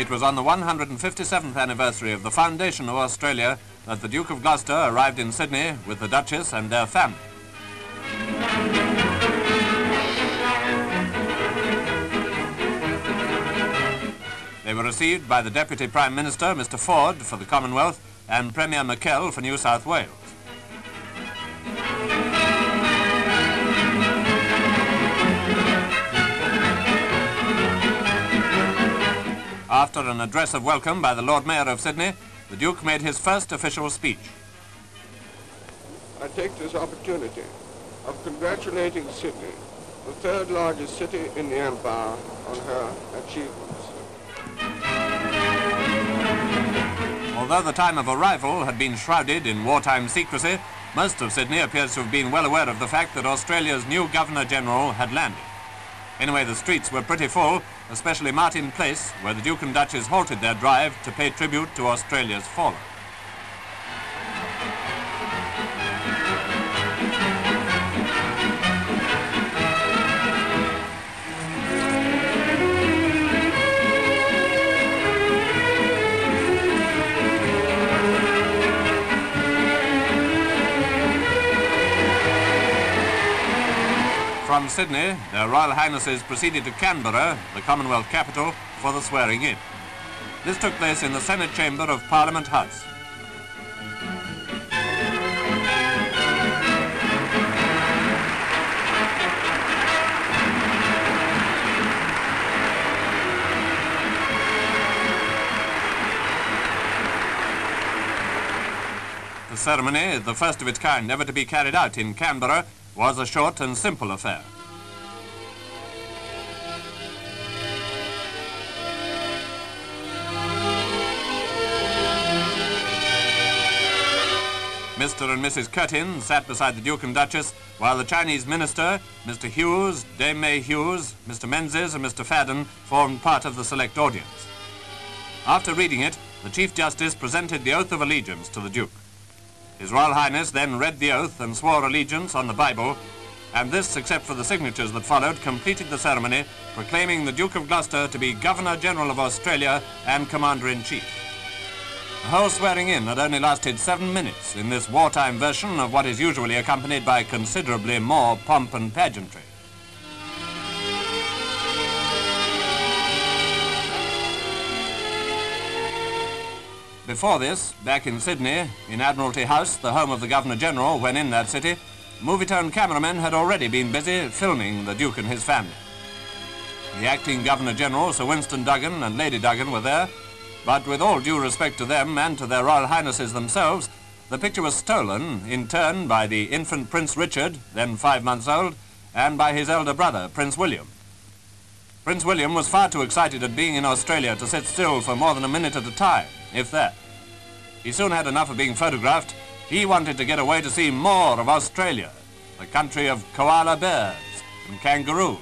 It was on the 157th anniversary of the foundation of Australia that the Duke of Gloucester arrived in Sydney with the Duchess and their family. They were received by the Deputy Prime Minister, Mr. Ford, for the Commonwealth, and Premier McKell for New South Wales. After an address of welcome by the Lord Mayor of Sydney, the Duke made his first official speech. I take this opportunity of congratulating Sydney, the third largest city in the Empire, on her achievements. Although the time of arrival had been shrouded in wartime secrecy, most of Sydney appears to have been well aware of the fact that Australia's new Governor-General had landed. Anyway, the streets were pretty full, especially Martin Place, where the Duke and Duchess halted their drive to pay tribute to Australia's fallen. From Sydney, their Royal Highnesses proceeded to Canberra, the Commonwealth capital, for the swearing-in. This took place in the Senate chamber of Parliament House. The ceremony, the first of its kind ever to be carried out in Canberra, was a short and simple affair. Mr. and Mrs. Curtin sat beside the Duke and Duchess, while the Chinese minister, Mr. Hughes, Dame May Hughes, Mr. Menzies and Mr. Fadden formed part of the select audience. After reading it, the Chief Justice presented the oath of allegiance to the Duke. His Royal Highness then read the oath and swore allegiance on the Bible, and this, except for the signatures that followed, completed the ceremony, proclaiming the Duke of Gloucester to be Governor-General of Australia and Commander-in-Chief. The whole swearing-in had only lasted 7 minutes in this wartime version of what is usually accompanied by considerably more pomp and pageantry. Before this, back in Sydney, in Admiralty House, the home of the Governor-General when in that city, Movietone cameramen had already been busy filming the Duke and his family. The acting Governor-General, Sir Winston Duggan and Lady Duggan were there, but with all due respect to them and to their Royal Highnesses themselves, the picture was stolen in turn by the infant Prince Richard, then 5 months old, and by his elder brother, Prince William. Prince William was far too excited at being in Australia to sit still for more than a minute at a time, if that. He soon had enough of being photographed. He wanted to get away to see more of Australia, the country of koala bears and kangaroos.